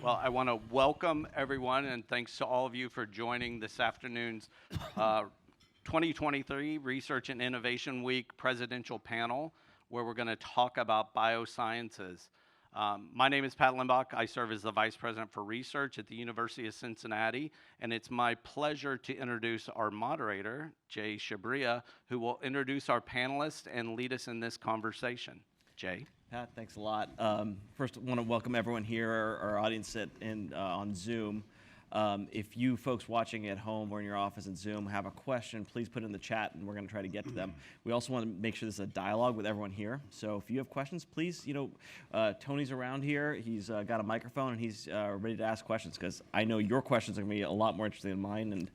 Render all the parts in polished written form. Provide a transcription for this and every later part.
Well, I want to welcome everyone and thanks to all of you for joining this afternoon's 2023 Research and Innovation Week presidential panel, where we're going to talk about biosciences. My name is Pat Limbach. I serve as the Vice President for Research at the University of Cincinnati, and it's my pleasure to introduce our moderator, Jay Shabria, who will introduce our panelists and lead us in this conversation. Jay. Pat, thanks a lot. First, I want to welcome everyone here, our audience on Zoom. If you folks watching at home or in your office in Zoom have a question, please put it in the chat, and we're going to try to get to them. We also want to make sure this is a dialogue with everyone here. So if you have questions, please, Tony's around here. He's got a microphone, and he's ready to ask questions, because I know your questions are going to be a lot more interesting than mine. And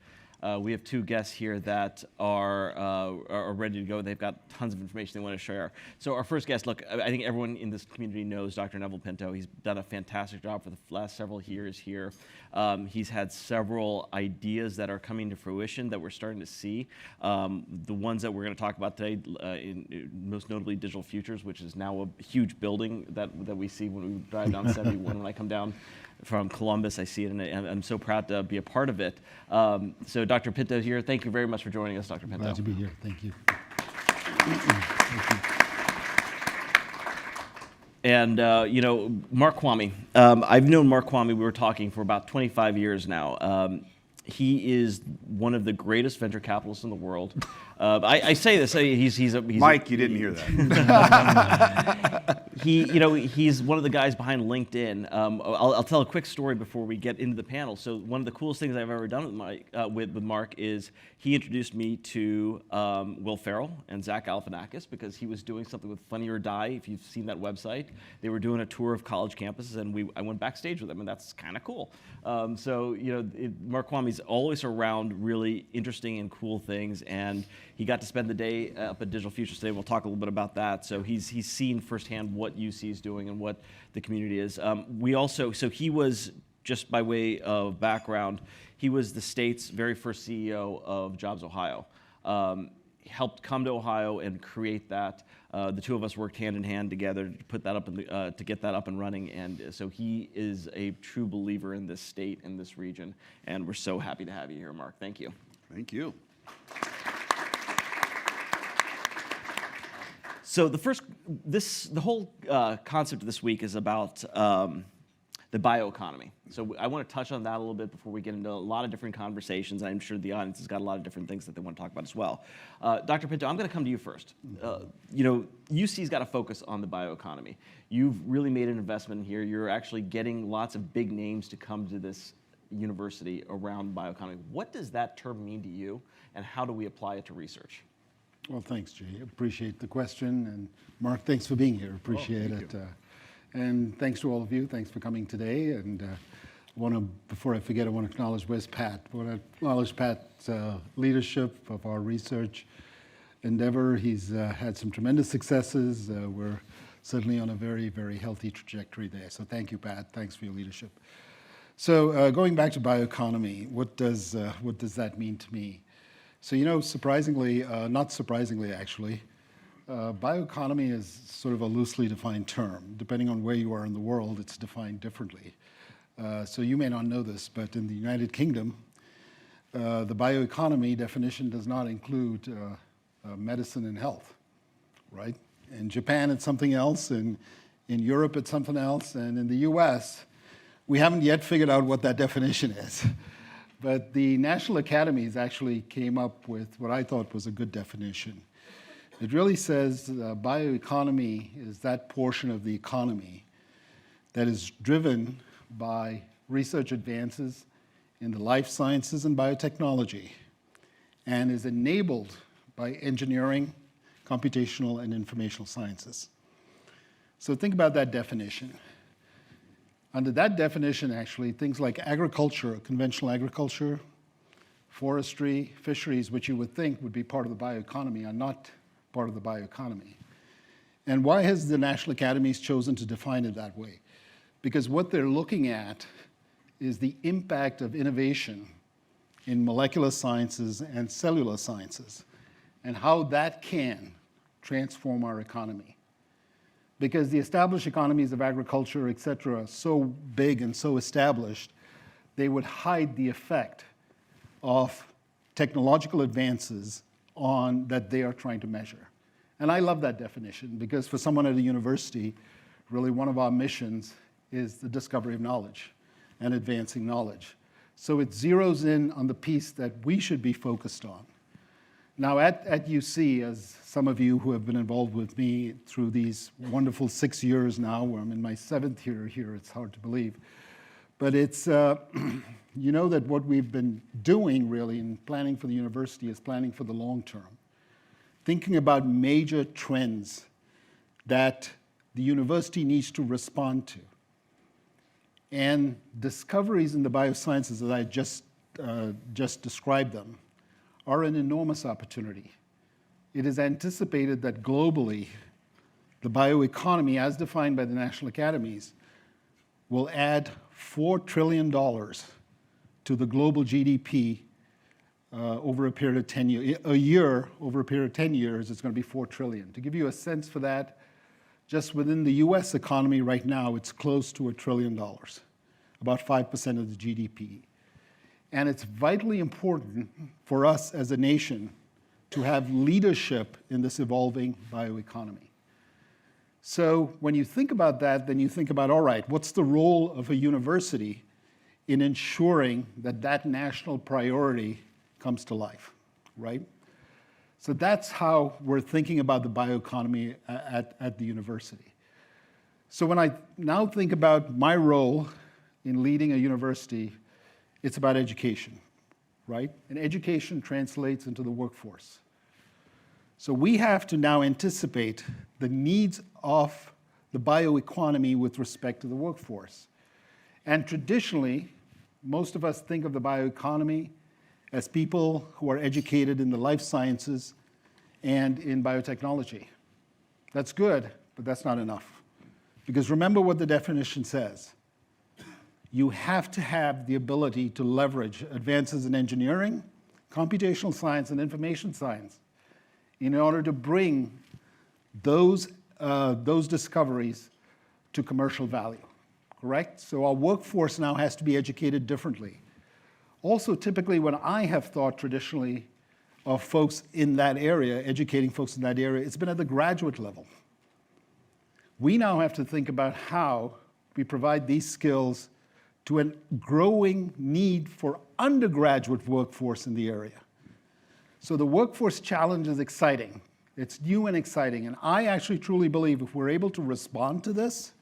we have two guests here that are ready to go. They've got tons of information they want to share. So our first guest, look, I think everyone in this community knows Dr. Neville Pinto. He's done a fantastic job for the last several years here. He's had several ideas that are coming to fruition that we're starting to see. The ones that we're going to talk about today, most notably Digital Futures, which is now a huge building that we see when we drive down 71. When I come down from Columbus, I see it, and I'm so proud to be a part of it. So Dr. Pinto here. Thank you very much for joining us, Dr. Pinto. Glad to be here. Thank you. And, Mark Kvamme. I've known Mark Kvamme, we were talking, for about 25 years now. He is one of the greatest venture capitalists in the world. I say this. He's Mike, you didn't hear that. He's one of the guys behind LinkedIn. I'll tell a quick story before we get into the panel. So one of the coolest things I've ever done with Mark is he introduced me to Will Ferrell and Zach Galifianakis, because he was doing something with Funny or Die. If you've seen that website, they were doing a tour of college campuses, and I went backstage with them, and that's kind of cool. Mark Kvame's always around really interesting and cool things, and he got to spend the day up at Digital Futures today. We'll talk a little bit about that. So he's seen firsthand what UC is doing and what the community is. So he was, just by way of background, he was the state's very first CEO of Jobs Ohio. He helped come to Ohio and create that. The two of us worked hand in hand together to put that up to get that up and running. And so he is a true believer in this state and this region. And we're so happy to have you here, Mark. Thank you. Thank you. So the whole concept of this week is about the bioeconomy. So I want to touch on that a little bit before we get into a lot of different conversations. I'm sure the audience has got a lot of different things that they want to talk about as well. Dr. Pinto, I'm going to come to you first. UC's got to focus on the bioeconomy. You've really made an investment here. You're actually getting lots of big names to come to this university around bioeconomy. What does that term mean to you, and how do we apply it to research? Well, thanks, Jay. Appreciate the question. And Mark, thanks for being here. Appreciate it. And thanks to all of you. Thanks for coming today. And before I forget, I want to acknowledge, where's Pat? I want to acknowledge Pat's leadership of our research endeavor. He's had some tremendous successes. We're certainly on a very, very healthy trajectory there. So thank you, Pat. Thanks for your leadership. So going back to bioeconomy, what does that mean to me? So, surprisingly, not surprisingly actually, bioeconomy is sort of a loosely defined term. Depending on where you are in the world, it's defined differently. So you may not know this, but in the United Kingdom, the bioeconomy definition does not include medicine and health, right? In Japan, it's something else. In Europe, it's something else. And in the US, we haven't yet figured out what that definition is. But the National Academies actually came up with what I thought was a good definition. It really says bioeconomy is that portion of the economy that is driven by research advances in the life sciences and biotechnology, and is enabled by engineering, computational, and informational sciences. So think about that definition. Under that definition, actually, things like agriculture, conventional agriculture, forestry, fisheries, which you would think would be part of the bioeconomy, are not part of the bioeconomy. And why has the National Academies chosen to define it that way? Because what they're looking at is the impact of innovation in molecular sciences and cellular sciences, and how that can transform our economy. because the established economies of agriculture, et cetera, are so big and so established, they would hide the effect of technological advances that they are trying to measure. And I love that definition, because for someone at a university, really one of our missions is the discovery of knowledge and advancing knowledge. So it zeroes in on the piece that we should be focused on. Now at UC, as some of you who have been involved with me through these wonderful 6 years now, where I'm in my 7th year here, it's hard to believe. But it's, you know that what we've been doing really in planning for the university is planning for the long term. Thinking about major trends that the university needs to respond to. And discoveries in the biosciences, as I just described them, are an enormous opportunity. It is anticipated that globally, the bioeconomy, as defined by the national academies, will add $4 trillion to the global GDP over a period of 10 years. A year, over a period of 10 years, it's going to be $4 trillion. To give you a sense for that, just within the US economy right now, it's close to $1 trillion, about 5% of the GDP. And it's vitally important for us as a nation to have leadership in this evolving bioeconomy. So when you think about that, then you think about, all right, what's the role of a university in ensuring that that national priority comes to life, right? So that's how we're thinking about the bioeconomy at the university. So when I now think about my role in leading a university, it's about education, right? And education translates into the workforce. So we have to now anticipate the needs of the bioeconomy with respect to the workforce. And traditionally, most of us think of the bioeconomy as people who are educated in the life sciences and in biotechnology. That's good, but that's not enough. Because remember what the definition says. You have to have the ability to leverage advances in engineering, computational science, and information science in order to bring those discoveries to commercial value, correct? So our workforce now has to be educated differently. Also, typically when I have thought traditionally of folks in that area, educating folks in that area, it's been at the graduate level. We now have to think about how we provide these skills to a growing need for undergraduate workforce in the area. So the workforce challenge is exciting. It's new and exciting. And I actually truly believe if we're able to respond to this,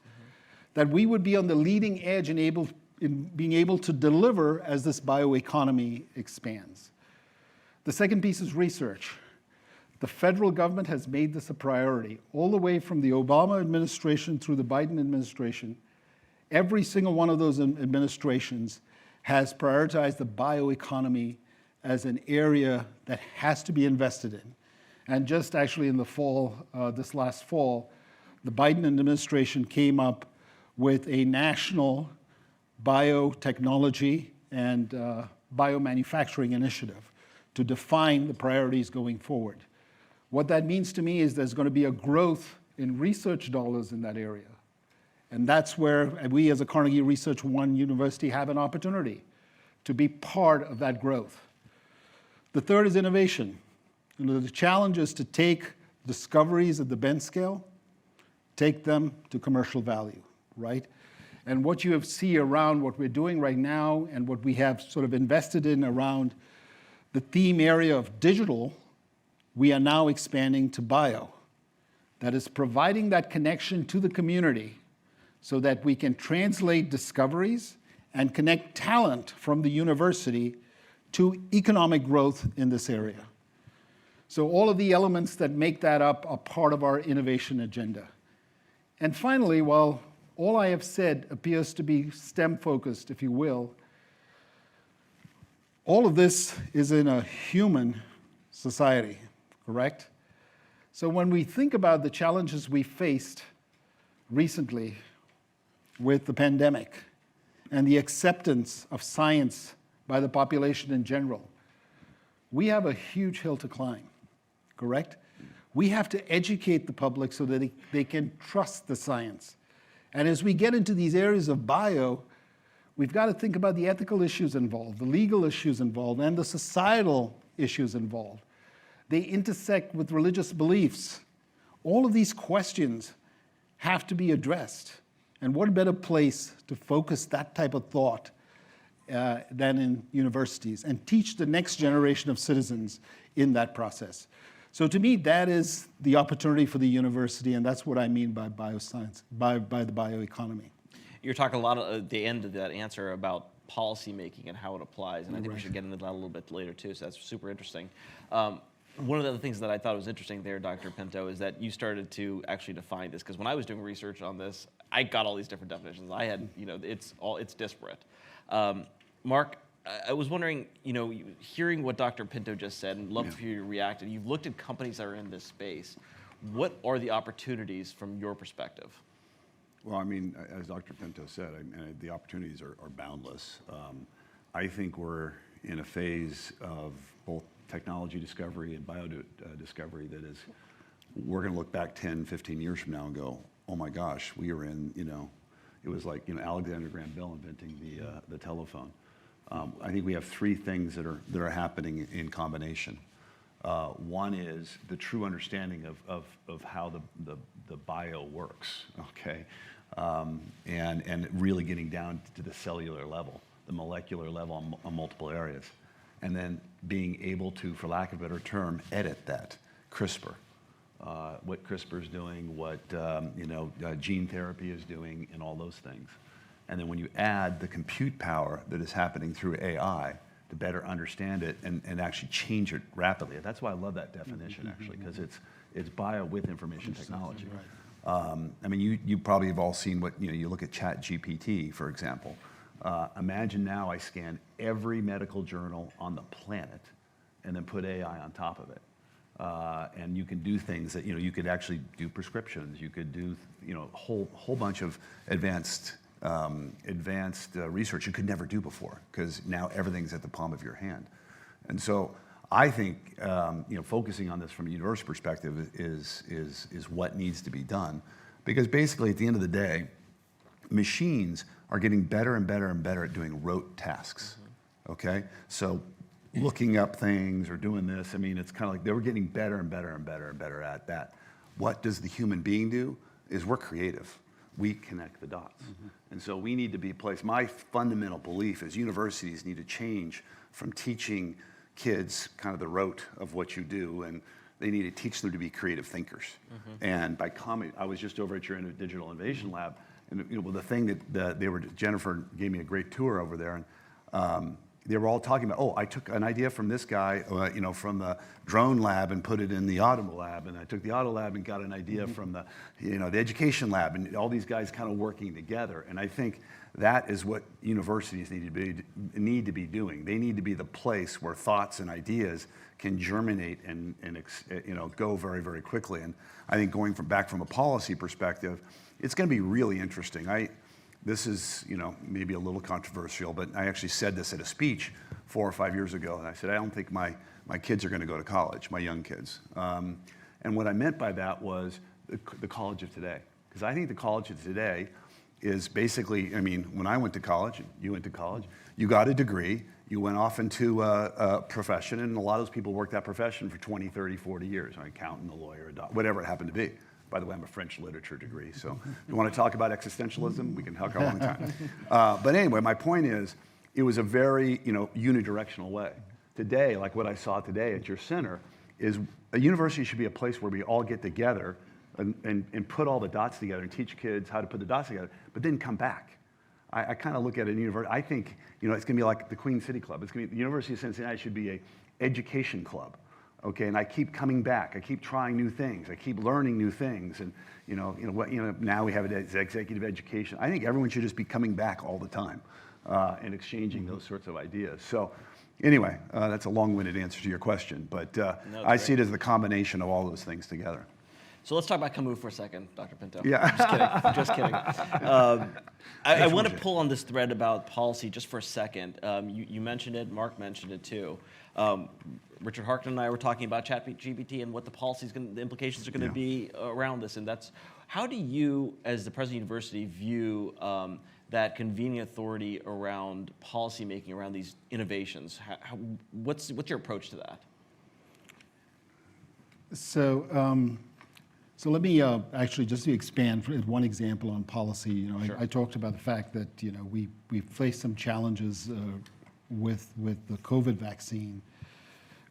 that we would be on the leading edge in being able to deliver as this bioeconomy expands. The second piece is research. The federal government has made this a priority. All the way from the Obama administration through the Biden administration, every single one of those administrations has prioritized the bioeconomy as an area that has to be invested in. And just actually in the fall, this last fall, the Biden administration came up with a national biotechnology and biomanufacturing initiative to define the priorities going forward. What that means to me is there's going to be a growth in research dollars in that area. And that's where we as a Carnegie Research One University have an opportunity to be part of that growth. The third is innovation. You know, the challenge is to take discoveries at the bench scale, take them to commercial value, right? And what you see around what we're doing right now and what we have sort of invested in around the theme area of digital, we are now expanding to bio. That is providing that connection to the community so that we can translate discoveries and connect talent from the university to economic growth in this area. So all of the elements that make that up are part of our innovation agenda. And finally, while all I have said appears to be STEM-focused, if you will, all of this is in a human society, correct? So when we think about the challenges we faced recently with the pandemic and the acceptance of science by the population in general, we have a huge hill to climb, correct? We have to educate the public so that they can trust the science. And as we get into these areas of bio, we've got to think about the ethical issues involved, the legal issues involved, and the societal issues involved. They intersect with religious beliefs. All of these questions have to be addressed. And what better place to focus that type of thought than in universities and teach the next generation of citizens in that process. So to me, that is the opportunity for the university, and that's what I mean by bioscience, by the bioeconomy. You're talking a lot at the end of that answer about policy making and how it applies, and I think we should get into that a little bit later too, so that's super interesting. One of the other things that I thought was interesting there, Dr. Pinto, is that you started to actually define this, because when I was doing research on this, I got all these different definitions. I had, it's disparate. Mark, I was wondering, hearing what Dr. Pinto just said, and love for you to react, and you've looked at companies that are in this space. What are the opportunities from your perspective? Well, I mean, as Dr. Pinto said, the opportunities are boundless. I think we're in a phase of both technology discovery and bio discovery that is, we're going to look back 10, 15 years from now and go, oh my gosh, we are in, it was like, Alexander Graham Bell inventing the telephone. I think we have three things that are happening in combination. One is the true understanding of how the bio works, okay? And really getting down to the cellular level, the molecular level on multiple areas. And then being able to, for lack of a better term, edit that, CRISPR. What CRISPR is doing, what gene therapy is doing, and all those things. And then when you add the compute power that is happening through AI to better understand it and actually change it rapidly. That's why I love that definition, actually, because it's bio with information technology. Right. I mean, you probably have all seen what, you look at ChatGPT, for example. Imagine now I scan every medical journal on the planet and then put AI on top of it. And you can do things that, you could actually do prescriptions. You could do, a whole bunch of advanced research you could never do before, because now everything's at the palm of your hand. And so I think, focusing on this from a university perspective is what needs to be done, because basically at the end of the day, machines are getting better and better and better at doing rote tasks, okay? So looking up things or doing this, I mean, it's kind of like they were getting better and better and better and better at that. What does the human being do? Is we're creative. We connect the dots. And so we need to be placed. My fundamental belief is universities need to change from teaching kids kind of the rote of what you do, and they need to teach them to be creative thinkers. And by I was just over at your Digital Innovation Lab, and the thing that Jennifer gave me a great tour over there, and they were all talking about, I took an idea from this guy, from the drone lab and put it in the auto lab, and I took the auto lab and got an idea from the, the education lab, and all these guys kind of working together. And I think that is what universities need to be doing. They need to be the place where thoughts and ideas can germinate and go very, very quickly. And I think going back from a policy perspective, it's going to be really interesting. This is, maybe a little controversial, but I actually said this at a speech 4 or 5 years ago, and I said, I don't think my kids are going to go to college, my young kids. And what I meant by that was the college of today. Because I think the college of today is basically, when I went to college, you went to college, you got a degree, you went off into a profession, and a lot of those people worked that profession for 20, 30, 40 years, an accountant, a lawyer, a doctor, whatever it happened to be. By the way, I'm a French literature degree, so if you want to talk about existentialism, we can talk a long time. But anyway, my point is, it was a very unidirectional way. Today, like what I saw today at your center, is a university should be a place where we all get together and put all the dots together and teach kids how to put the dots together, but then come back. I kind of look at a university, I think it's going to be like the Queen City Club. It's going to be, the University of Cincinnati should be an education club. Okay, and I keep coming back. I keep trying new things. I keep learning new things, and now we have executive education. I think everyone should just be coming back all the time and exchanging those sorts of ideas. So, anyway, that's a long-winded answer to your question, but I see it as the combination of all those things together. So let's talk about Kvamme for a second, Dr. Pinto. Yeah. Just kidding. I want to pull on this thread about policy just for a second. You mentioned it, Mark mentioned it too. Richard Harkin and I were talking about ChatGPT and what the implications are going to be around this, and that's how do you, as the president of the university, view that convening authority around policymaking around these innovations? What's your approach to that? So let me actually just to expand for one example on policy. You know, Sure. I talked about the fact that we faced some challenges with the COVID vaccine,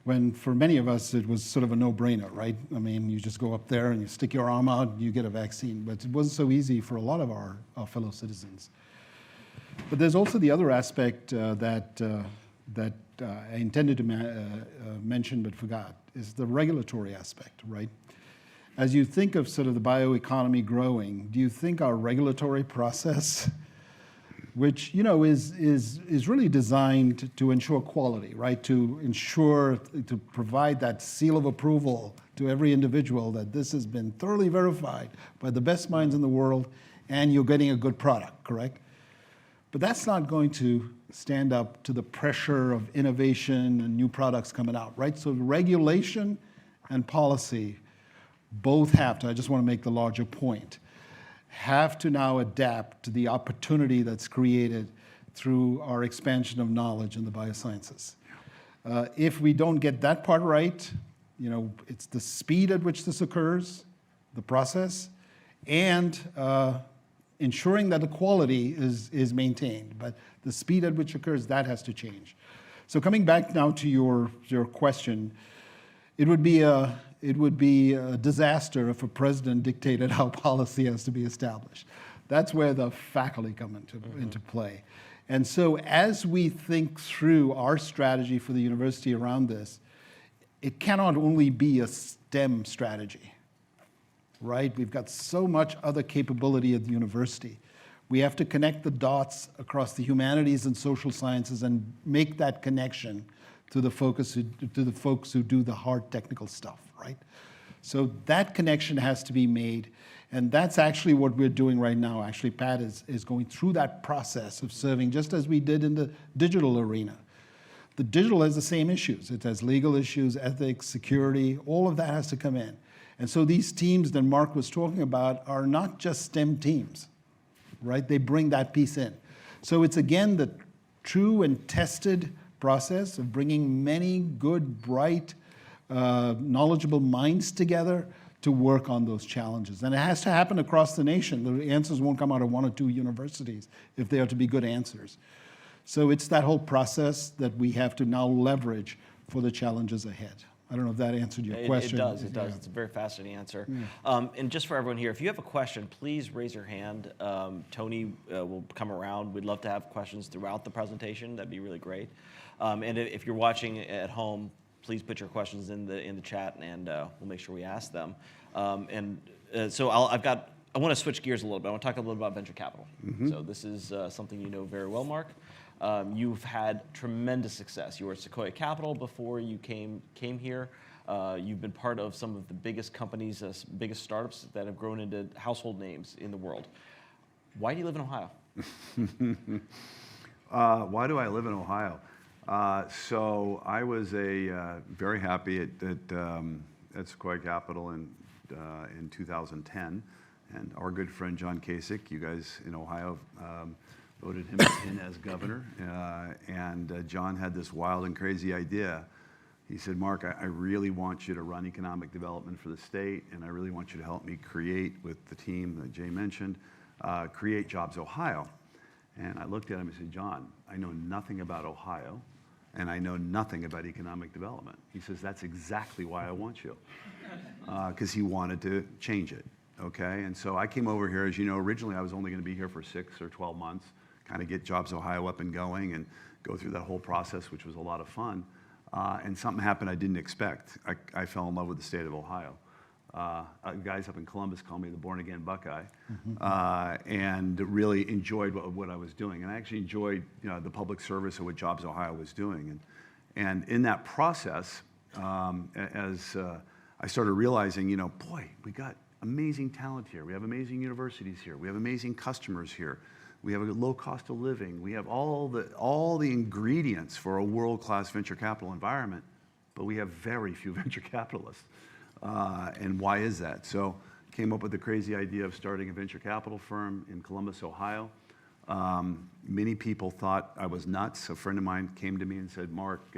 when for many of us it was sort of a no-brainer, right? I mean, you just go up there and you stick your arm out and you get a vaccine, but it wasn't so easy for a lot of our fellow citizens. But there's also the other aspect that I intended to mention but forgot, is the regulatory aspect, right? As you think of sort of the bioeconomy growing, do you think our regulatory process, which is really designed to ensure quality, right? To provide that seal of approval to every individual that this has been thoroughly verified by the best minds in the world, and you're getting a good product, correct? But that's not going to stand up to the pressure of innovation and new products coming out, right? So regulation and policy both have to, I just want to make the larger point, have to now adapt to the opportunity that's created through our expansion of knowledge in the biosciences. If we don't get that part right, it's the speed at which this occurs, the process, and ensuring that the quality is maintained. But the speed at which occurs, that has to change. So coming back now to your question, it would be a disaster if a president dictated how policy has to be established. That's where the faculty come into play. And so as we think through our strategy for the university around this, it cannot only be a STEM strategy, right? We've got so much other capability at the university. We have to connect the dots across the humanities and social sciences and make that connection to the folks who do the hard technical stuff, right? So that connection has to be made, and that's actually what we're doing right now. Actually, Pat is going through that process of serving, just as we did in the digital arena. The digital has the same issues. It has legal issues, ethics, security, all of that has to come in. And so these teams that Mark was talking about are not just STEM teams, right? They bring that piece in. So it's, again, the true and tested process of bringing many good, bright, knowledgeable minds together to work on those challenges. And it has to happen across the nation. The answers won't come out of one or two universities if they are to be good answers. So it's that whole process that we have to now leverage for the challenges ahead. I don't know if that answered your question. It does. It's a very fascinating answer. Yeah. And just for everyone here, if you have a question, please raise your hand. Tony will come around. We'd love to have questions throughout the presentation. That'd be really great. And if you're watching at home, please put your questions in the chat, and we'll make sure we ask them. So I want to switch gears a little bit. I want to talk a little bit about venture capital. Mm-hmm. So this is something you know very well, Mark. You've had tremendous success. You were at Sequoia Capital before you came here. You've been part of some of the biggest companies, biggest startups that have grown into household names in the world. Why do you live in Ohio? Why do I live in Ohio? So I was very happy at Sequoia Capital in 2010, and our good friend John Kasich, you guys in Ohio voted him in as governor, and John had this wild and crazy idea. He said, Mark, I really want you to run economic development for the state, and I really want you to help me create, with the team that Jay mentioned, create Jobs Ohio. And I looked at him and said, John, I know nothing about Ohio, and I know nothing about economic development. He says, that's exactly why I want you, because he wanted to change it, okay? And so I came over here, as you know, originally I was only going to be here for 6 or 12 months, kind of get Jobs Ohio up and going and go through that whole process, which was a lot of fun. And something happened I didn't expect. I fell in love with the state of Ohio. Guys up in Columbus call me the born-again Buckeye, and really enjoyed what I was doing. And I actually enjoyed the public service of what Jobs Ohio was doing. And in that process, as I started realizing, boy, we got amazing talent here. We have amazing universities here. We have amazing customers here. We have a low cost of living. We have all the ingredients for a world-class venture capital environment, but we have very few venture capitalists. And why is that? So came up with the crazy idea of starting a venture capital firm in Columbus, Ohio. Many people thought I was nuts. A friend of mine came to me and said, Mark,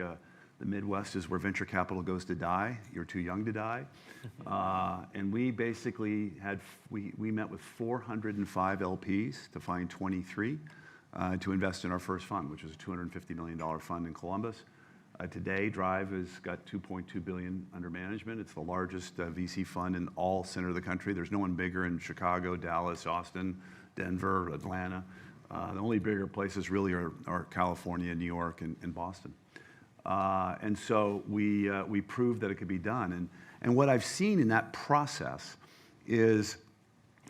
the Midwest is where venture capital goes to die. You're too young to die. And we basically we met with 405 LPs to find 23 to invest in our first fund, which was a $250 million fund in Columbus. Today, Drive has got $2.2 billion under management. It's the largest VC fund in all center of the country. There's no one bigger in Chicago, Dallas, Austin, Denver, Atlanta. The only bigger places really are California, New York, and Boston. And so we proved that it could be done. And what I've seen in that process is,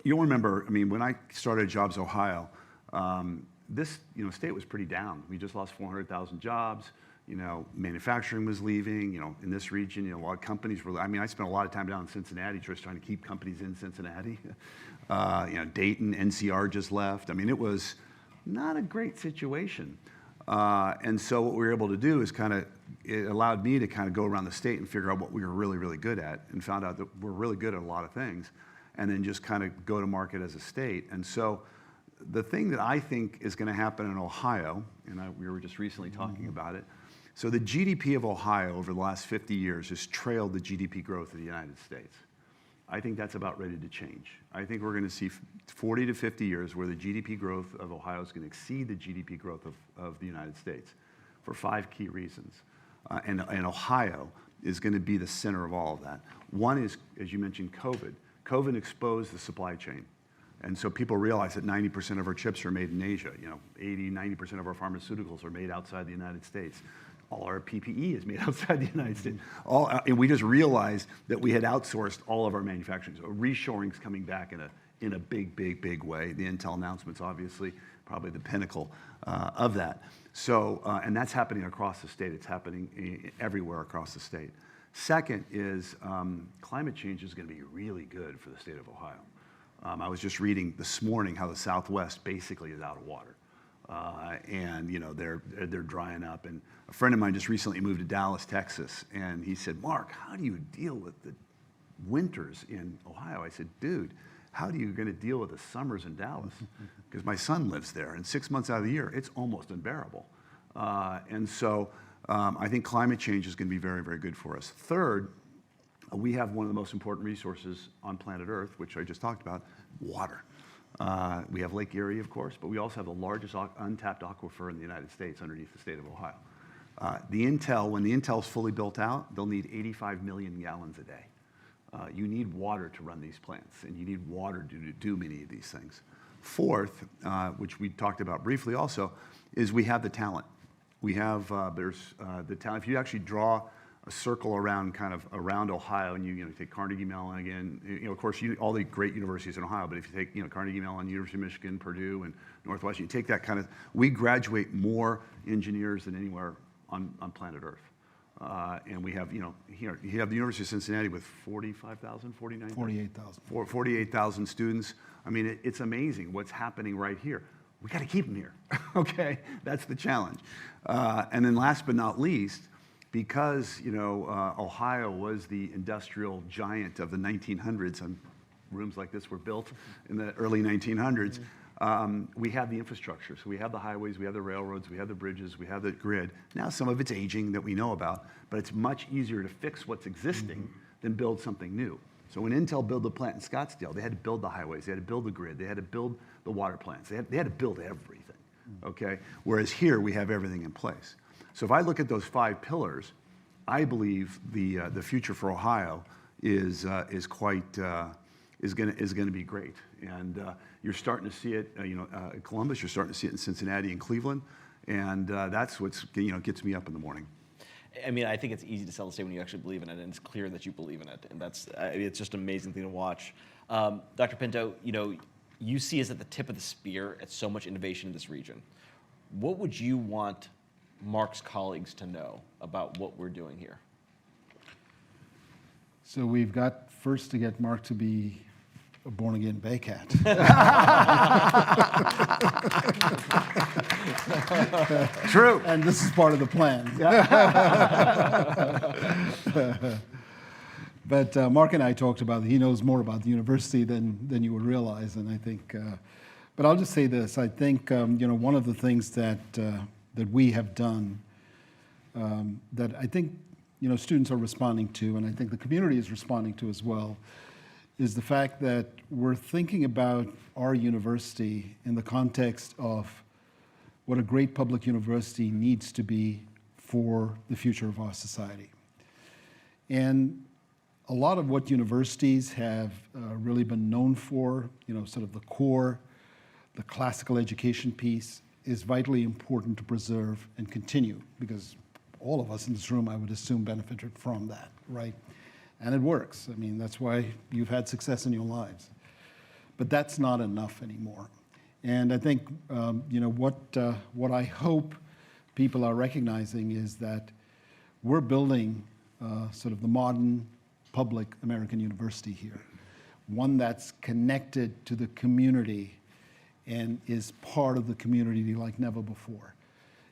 you'll remember, I mean, when I started Jobs Ohio, this state was pretty down. We just lost 400,000 jobs. Manufacturing was leaving. In this region, a lot of companies were. I mean, I spent a lot of time down in Cincinnati just trying to keep companies in Cincinnati. Dayton, NCR just left. I mean, it was not a great situation. And so what we were able to do is it allowed me to kind of go around the state and figure out what we were really, really good at, and found out that we're really good at a lot of things, and then just kind of go to market as a state. And so the thing that I think is going to happen in Ohio, and we were just recently talking about it, so the GDP of Ohio over the last 50 years has trailed the GDP growth of the United States. I think that's about ready to change. I think we're going to see 40 to 50 years where the GDP growth of Ohio is going to exceed the GDP growth of the United States for 5 key reasons. And Ohio is going to be the center of all of that. One is, as you mentioned, COVID. COVID exposed the supply chain. And so people realize that 90% of our chips are made in Asia. 80, 90% of our pharmaceuticals are made outside the United States. All our PPE is made outside the United States. And we just realized that we had outsourced all of our manufacturing. So reshoring's coming back in a big, big, big way. The Intel announcement's obviously probably the pinnacle of that. So, and that's happening across the state. It's happening everywhere across the state. Second is climate change is going to be really good for the state of Ohio. I was just reading this morning how the Southwest basically is out of water. And they're drying up. And a friend of mine just recently moved to Dallas, Texas, and he said, Mark, how do you deal with the winters in Ohio? I said, dude, how are you going to deal with the summers in Dallas? Because my son lives there, and 6 months out of the year, it's almost unbearable. And so I think climate change is going to be very, very good for us. Third, we have one of the most important resources on planet Earth, which I just talked about, water. We have Lake Erie, of course, but we also have the largest untapped aquifer in the United States underneath the state of Ohio. When the Intel's fully built out, they'll need 85 million gallons a day. You need water to run these plants, and you need water to do many of these things. Fourth, which we talked about briefly also, is we have the talent. We have, there's the talent. If you actually draw a circle around Ohio, and you take Carnegie Mellon again, of course, all the great universities in Ohio, but if you take Carnegie Mellon, University of Michigan, Purdue, and Northwestern, you take that we graduate more engineers than anywhere on planet Earth. And we have, here, you have the University of Cincinnati with 45,000, 49,000? 48,000. 48,000 students. I mean, it's amazing what's happening right here. We got to keep them here, okay? That's the challenge. And then last but not least, because Ohio was the industrial giant of the 1900s, and rooms like this were built in the early 1900s, we have the infrastructure. So we have the highways, we have the railroads, we have the bridges, we have the grid. Now some of it's aging that we know about, but it's much easier to fix what's existing than build something new. So when Intel built the plant in Scottsdale, they had to build the highways, they had to build the grid, they had to build the water plants, they had to build everything, okay? Whereas here we have everything in place. So if I look at those 5 pillars, I believe the future for Ohio is going to be great. And you're starting to see it, in Columbus. You're starting to see it in Cincinnati and Cleveland, and that's what's gets me up in the morning. I mean, I think it's easy to sell the state when you actually believe in it, and it's clear that you believe in it, and it's just an amazing thing to watch. Dr. Pinto, you see us at the tip of the spear at so much innovation in this region. What would you want Mark's colleagues to know about what we're doing here? So we've got first to get Mark to be a born-again bay cat. True. And this is part of the plan. But Mark and I talked about it. He knows more about the university than you would realize, and I think. But I'll just say this: I think one of the things that we have done that I think students are responding to, and I think the community is responding to as well, is the fact that we're thinking about our university in the context of what a great public university needs to be for the future of our society. And a lot of what universities have really been known for, sort of the core, the classical education piece, is vitally important to preserve and continue, because all of us in this room, I would assume, benefited from that, right? And it works. I mean, that's why you've had success in your lives. But that's not enough anymore. And I think, what I hope people are recognizing is that we're building sort of the modern public American university here, one that's connected to the community and is part of the community like never before.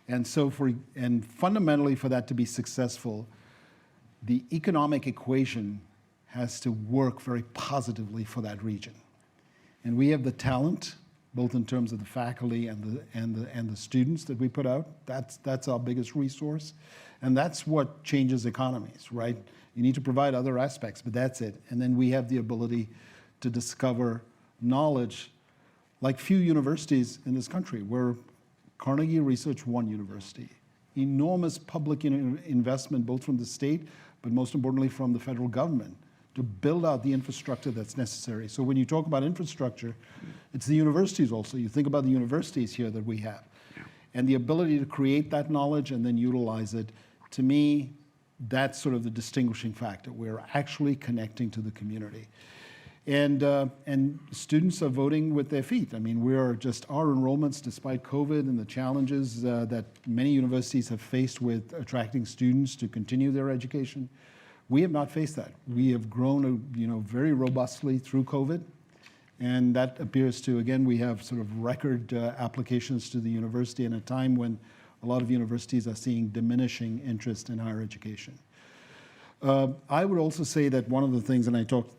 And so fundamentally for that to be successful, the economic equation has to work very positively for that region. And we have the talent, both in terms of the faculty and the students that we put out. That's our biggest resource. And that's what changes economies, right? You need to provide other aspects, but that's it. And then we have the ability to discover knowledge like few universities in this country. We're Carnegie Research One University. Enormous public investment, both from the state, but most importantly from the federal government, to build out the infrastructure that's necessary. So when you talk about infrastructure, it's the universities also. You think about the universities here that we have. And the ability to create that knowledge and then utilize it, to me, that's sort of the distinguishing factor. We're actually connecting to the community. And students are voting with their feet. I mean, our enrollments, despite COVID and the challenges that many universities have faced with attracting students to continue their education, we have not faced that. We have grown, very robustly through COVID, and that appears to, again, we have sort of record applications to the university in a time when a lot of universities are seeing diminishing interest in higher education. I would also say that one of the things, and I talked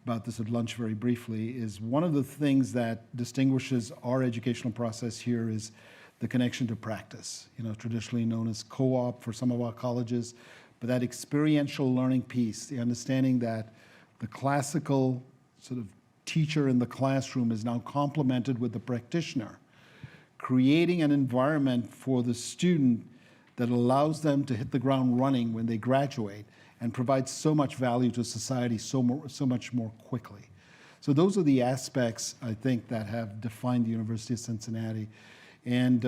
about this at lunch very briefly, is one of the things that distinguishes our educational process here is the connection to practice, traditionally known as co-op for some of our colleges, but that experiential learning piece, the understanding that the classical sort of teacher in the classroom is now complemented with the practitioner, creating an environment for the student that allows them to hit the ground running when they graduate and provides so much value to society so much more quickly. So those are the aspects, I think, that have defined the University of Cincinnati. And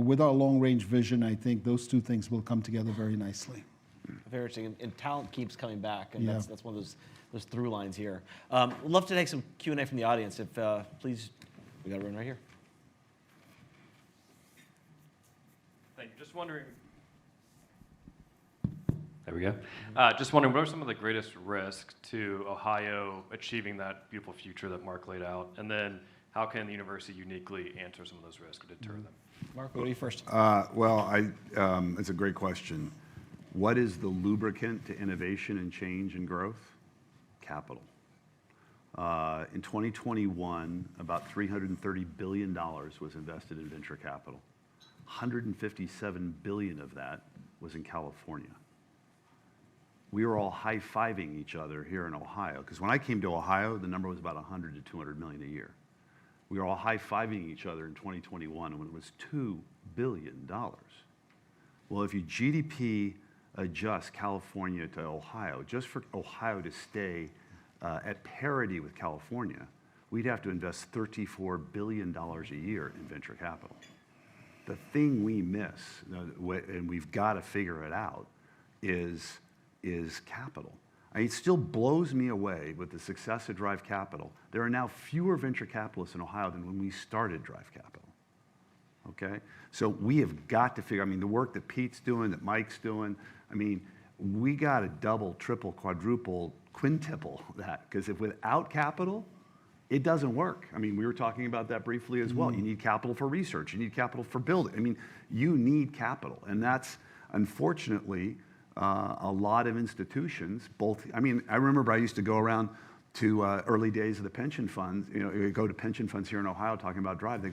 with our long-range vision, I think those two things will come together very nicely. Very interesting, and talent keeps coming back, and that's one of those through lines here. We'd love to take some Q&A from the audience. If please, we got one right here. Thank you. Just wondering. There we go. Just wondering, what are some of the greatest risks to Ohio achieving that beautiful future that Mark laid out? And then how can the university uniquely answer some of those risks or deter them? Mark, what do you first? It's a great question. What is the lubricant to innovation and change and growth? Capital. In 2021, about $330 billion was invested in venture capital. 157 billion of that was in California. We were all high-fiving each other here in Ohio, because when I came to Ohio, the number was about 100 to 200 million a year. We were all high-fiving each other in 2021 when it was $2 billion. Well, if you GDP adjust California to Ohio, just for Ohio to stay at parity with California, we'd have to invest $34 billion a year in venture capital. The thing we miss, and we've got to figure it out, is capital. It still blows me away with the success of Drive Capital. There are now fewer venture capitalists in Ohio than when we started Drive Capital. Okay? So we have got to figure, the work that Pete's doing, that Mike's doing, we got to double, triple, quadruple, quintuple that, because if without capital, it doesn't work. I mean, we were talking about that briefly as well. You need capital for research. You need capital for building. I mean, you need capital. And that's, unfortunately, a lot of institutions, I mean, I remember I used to go around to early days of the pension funds, you go to pension funds here in Ohio talking about Drive. They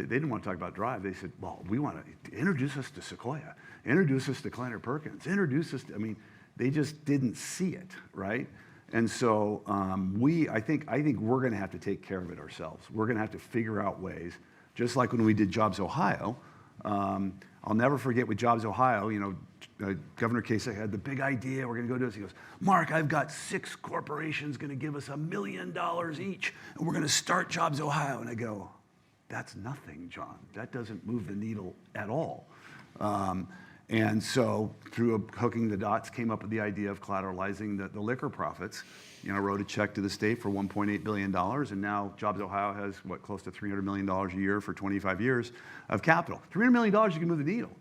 didn't want to talk about Drive. They said, well, we want to introduce us to Sequoia, introduce us to Kleiner Perkins, introduce us to, I mean, they just didn't see it, right? And so I think we're going to have to take care of it ourselves. We're going to have to figure out ways, just like when we did Jobs Ohio. I'll never forget with Jobs Ohio, Governor Kasich had the big idea, we're going to go do this. He goes, Mark, I've got 6 corporations going to give us $1 million each, and we're going to start Jobs Ohio. And I go, that's nothing, John. That doesn't move the needle at all. And so through hooking the dots, came up with the idea of collateralizing the liquor profits. Wrote a check to the state for $1.8 billion, and now Jobs Ohio has, close to $300 million a year for 25 years of capital. $300 million, you can move the needle.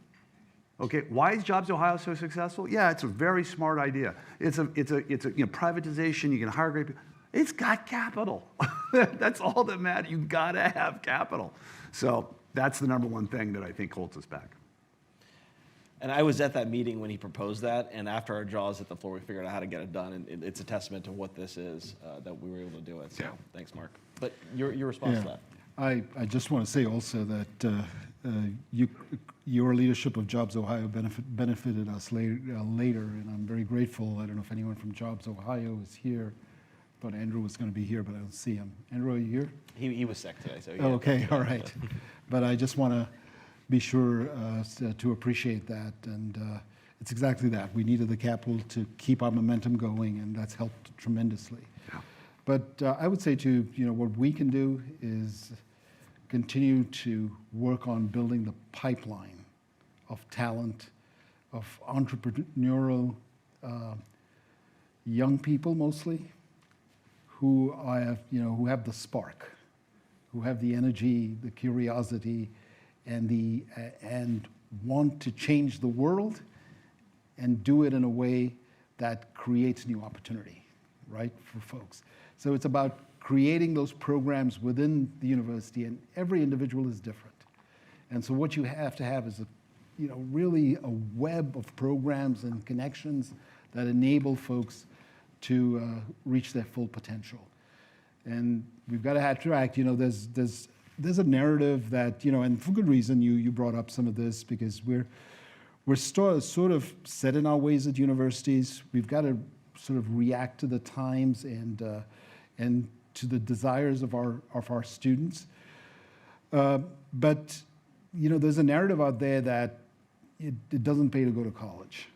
Okay, why is Jobs Ohio so successful? Yeah, it's a very smart idea. It's a privatization, you can hire great people. It's got capital. That's all that matters. You gotta have capital. So that's the number one thing that I think holds us back. And I was at that meeting when he proposed that, and after our jaws hit the floor, we figured out how to get it done, and it's a testament to what this is that we were able to do it. So thanks, Mark. But your response to that? I just want to say also that your leadership of Jobs Ohio benefited us later, and I'm very grateful. I don't know if anyone from Jobs Ohio is here. Thought Andrew was going to be here, but I don't see him. Andrew, are you here? He was sick today, so Oh, okay, all right. But I just want to be sure to appreciate that, and it's exactly that. We needed the capital to keep our momentum going, and that's helped tremendously. Yeah. But I would say too, what we can do is continue to work on building the pipeline of talent, of entrepreneurial young people mostly, who have the spark, who have the energy, the curiosity, and want to change the world and do it in a way that creates new opportunity, right, for folks. So it's about creating those programs within the university, and every individual is different. And so what you have to have is really a web of programs and connections that enable folks to reach their full potential. And we've got to attract, there's a narrative that, and for good reason, you brought up some of this, because we're sort of set in our ways at universities. We've got to sort of react to the times and to the desires of our students. But there's a narrative out there that it doesn't pay to go to college.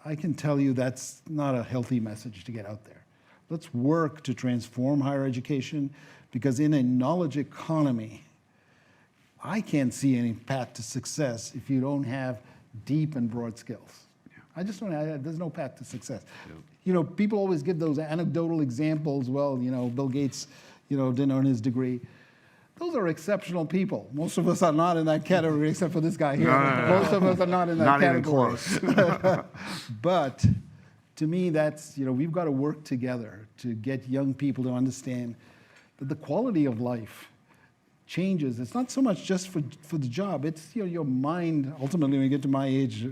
I can tell you that's not a healthy message to get out there. Let's work to transform higher education, because in a knowledge economy, I can't see any path to success if you don't have deep and broad skills. I just don't have, there's no path to success. People always give those anecdotal examples. Well, Bill Gates, didn't earn his degree. Those are exceptional people. Most of us are not in that category, except for this guy here. Most of us are not in that category. Not even close. But to me, that's, we've got to work together to get young people to understand that the quality of life changes. It's not so much just for the job. It's your mind. Ultimately, when you get to my age,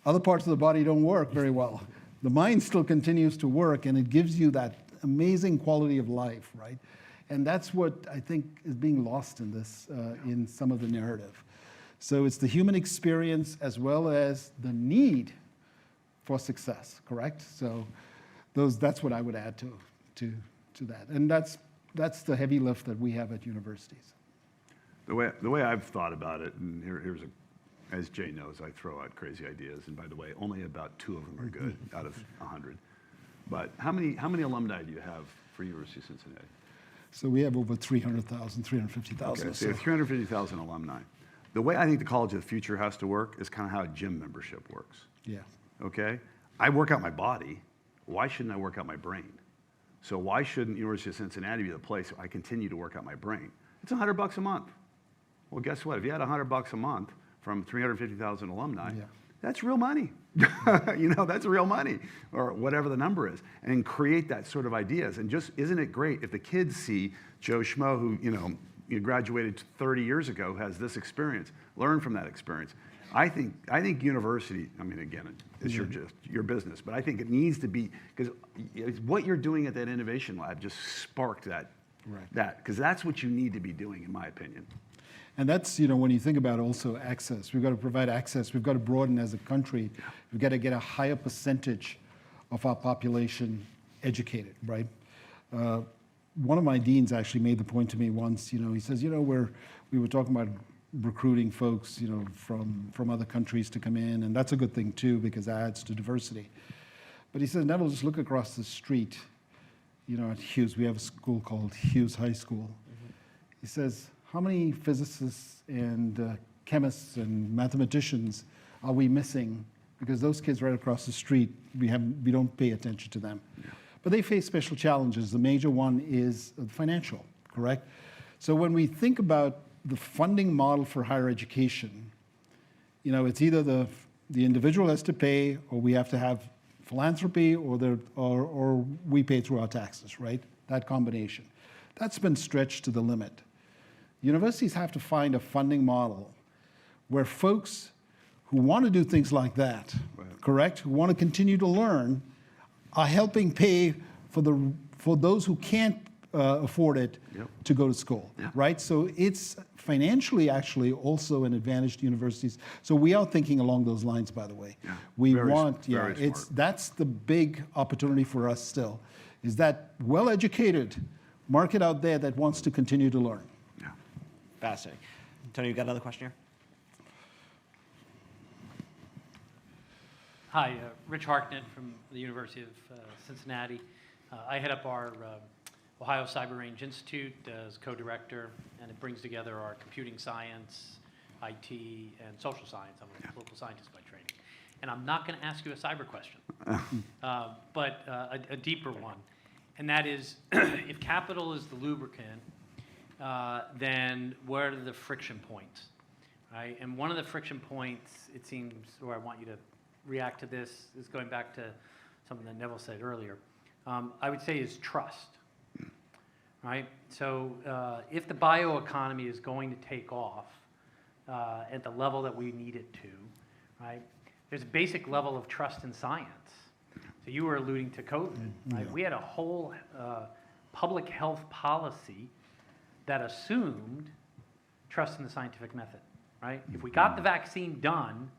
other parts of the body don't work very well. The mind still continues to work, and it gives you that amazing quality of life, right? And that's what I think is being lost in this, in some of the narrative. So it's the human experience as well as the need for success, correct? So that's what I would add to that. And that's the heavy lift that we have at universities. The way I've thought about it, and here's as Jay knows, I throw out crazy ideas, and by the way, only about 2 of them are good out of 100. But how many alumni do you have for University of Cincinnati? So we have over 300,000, 350,000. Okay, so you have 350,000 alumni. The way I think the College of the Future has to work is kind of how a gym membership works. Yeah. Okay? I work out my body. Why shouldn't I work out my brain? So why shouldn't University of Cincinnati be the place where I continue to work out my brain? It's $100 a month. Well, guess what? If you had $100 a month from 350,000 alumni, that's real money. That's real money, or whatever the number is, and create that sort of ideas. And just, isn't it great if the kids see Joe Schmo, who, you graduated 30 years ago, has this experience, learn from that experience. I think university, again, it's your business, but I think it needs to be, because what you're doing at that innovation lab just sparked that, because that's what you need to be doing, in my opinion. And that's, when you think about also access, we've got to provide access, we've got to broaden as a country, we've got to get a higher percentage of our population educated, right? One of my deans actually made the point to me once, he says, we were talking about recruiting folks, from other countries to come in, and that's a good thing too, because that adds to diversity. But he says, Neville, just look across the street, at Hughes, we have a school called Hughes High School. He says, how many physicists and chemists and mathematicians are we missing? Because those kids right across the street, we don't pay attention to them. But they face special challenges. The major one is financial, correct? So when we think about the funding model for higher education, it's either the individual has to pay, or we have to have philanthropy, or we pay through our taxes, right? That combination. That's been stretched to the limit. Universities have to find a funding model where folks who want to do things like that, correct, who want to continue to learn, are helping pay for those who can't afford it to go to school, right? So it's financially actually also an advantage to universities. So we are thinking along those lines, by the way. We want, that's the big opportunity for us still, is that well-educated market out there that wants to continue to learn. Fascinating. Tony, you got another question here? Hi, Rich Harknett from the University of Cincinnati. I head up our Ohio Cyber Range Institute as co-director, and it brings together our computing science, IT, and social science. I'm a political scientist by training. And I'm not going to ask you a cyber question, but a deeper one. And that is, if capital is the lubricant, then where are the friction points, right? And one of the friction points, it seems, or I want you to react to this, is going back to something that Neville said earlier, I would say is trust, right? So if the bioeconomy is going to take off at the level that we need it to, right, there's a basic level of trust in science. So you were alluding to COVID, right? We had a whole public health policy that assumed trust in the scientific method, right? If we got the vaccine done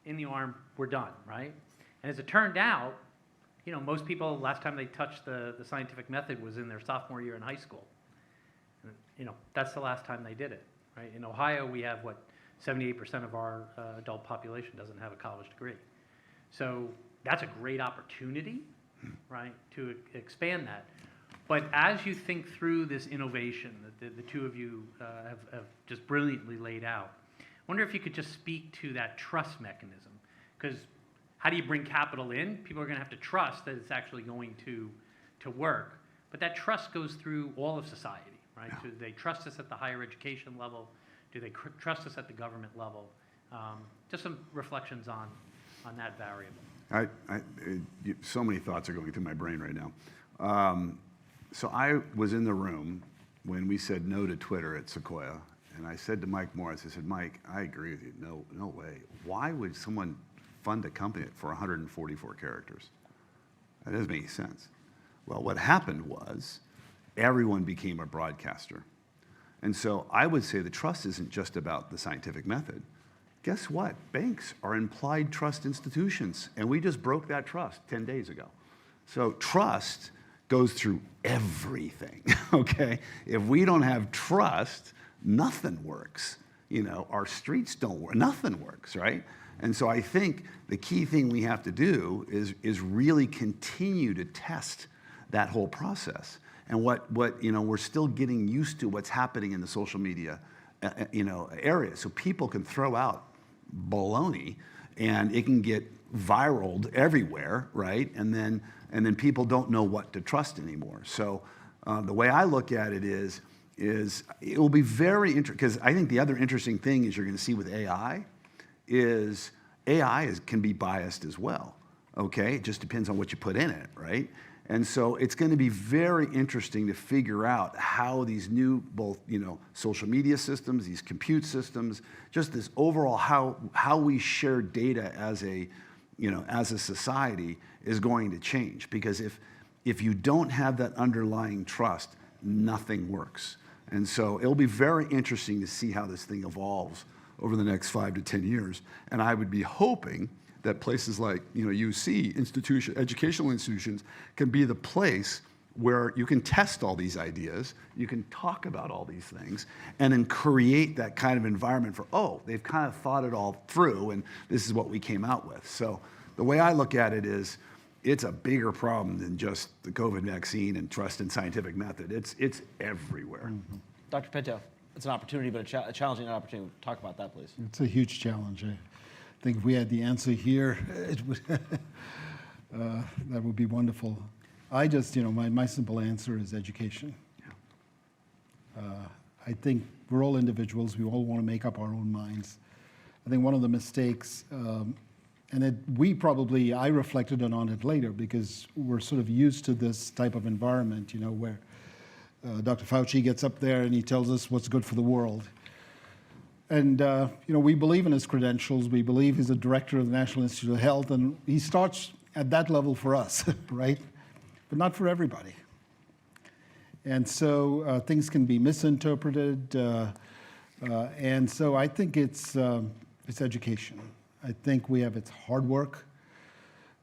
in the arm, we're done, right? And as it turned out, most people, last time they touched the scientific method was in their sophomore year in high school. And, that's the last time they did it, right? In Ohio, we have 78% of our adult population doesn't have a college degree. So that's a great opportunity, right, to expand that. But as you think through this innovation that the two of you have just brilliantly laid out, I wonder if you could just speak to that trust mechanism. Because how do you bring capital in? People are going to have to trust that it's actually going to work. But that trust goes through all of society, right? So do they trust us at the higher education level? Do they trust us at the government level? Just some reflections on that variable. So many thoughts are going through my brain right now. So I was in the room when we said no to Twitter at Sequoia, and I said to Mike Morris, I said, Mike, I agree with you. No way. Why would someone fund a company for 144 characters? That doesn't make any sense. Well, what happened was everyone became a broadcaster. And so I would say the trust isn't just about the scientific method. Guess what? Banks are implied trust institutions, and we just broke that trust 10 days ago. So trust goes through everything, okay? If we don't have trust, nothing works. Our streets don't work, nothing works, right? And so I think the key thing we have to do is really continue to test that whole process. And we're still getting used to what's happening in the social media, area. So people can throw out baloney and it can get viraled everywhere, right? And then people don't know what to trust anymore. So the way I look at it is it will be very interesting, because I think the other interesting thing is you're going to see with AI is AI can be biased as well, okay? It just depends on what you put in it, right? And so it's going to be very interesting to figure out how these new, both, social media systems, these compute systems, just this overall how we share data as a society is going to change. Because if you don't have that underlying trust, nothing works. And so it'll be very interesting to see how this thing evolves over the next 5 to 10 years. And I would be hoping that places like UC, educational institutions, can be the place where you can test all these ideas, you can talk about all these things, and then create that kind of environment for, they've kind of thought it all through, and this is what we came out with. So the way I look at it is, it's a bigger problem than just the COVID vaccine and trust in scientific method. It's everywhere. Mm-hmm. Dr. Pinto, it's an opportunity, but a challenging opportunity. Talk about that, please. It's a huge challenge. I think if we had the answer here, it would that would be wonderful. I just, my simple answer is education. Yeah. I think we're all individuals. We all want to make up our own minds. I think one of the mistakes, I reflected on it later because we're sort of used to this type of environment, where Dr. Fauci gets up there and he tells us what's good for the world. And, we believe in his credentials. We believe he's a director of the National Institute of Health, and he starts at that level for us, right? But not for everybody. And so things can be misinterpreted. And so I think it's education. I think it's hard work,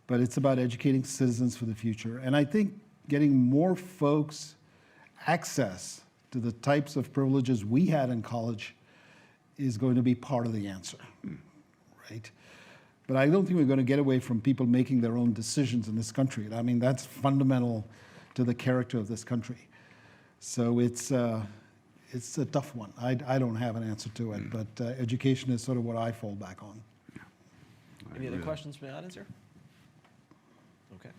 but it's about educating citizens for the future. And I think getting more folks access to the types of privileges we had in college is going to be part of the answer, right? But I don't think we're going to get away from people making their own decisions in this country. I mean, that's fundamental to the character of this country. So it's a tough one. I don't have an answer to it, but education is sort of what I fall back on. Any other questions from the audience here? Okay.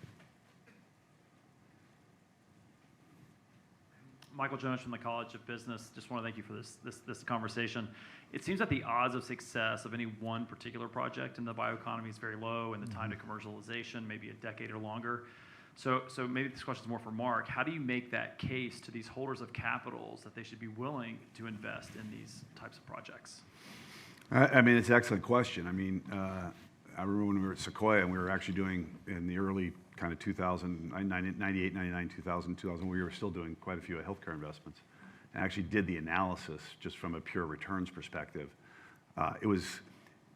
Michael Jones from the College of Business. Just want to thank you for this conversation. It seems that the odds of success of any one particular project in the bioeconomy is very low, and the time to commercialization maybe a decade or longer. So maybe this question is more for Mark. How do you make that case to these holders of capitals that they should be willing to invest in these types of projects? I mean, it's an excellent question. I mean, I remember when we were at Sequoia and we were actually doing in the early kind of 2000, 98, 99, 2000, we were still doing quite a few healthcare investments. And actually did the analysis just from a pure returns perspective.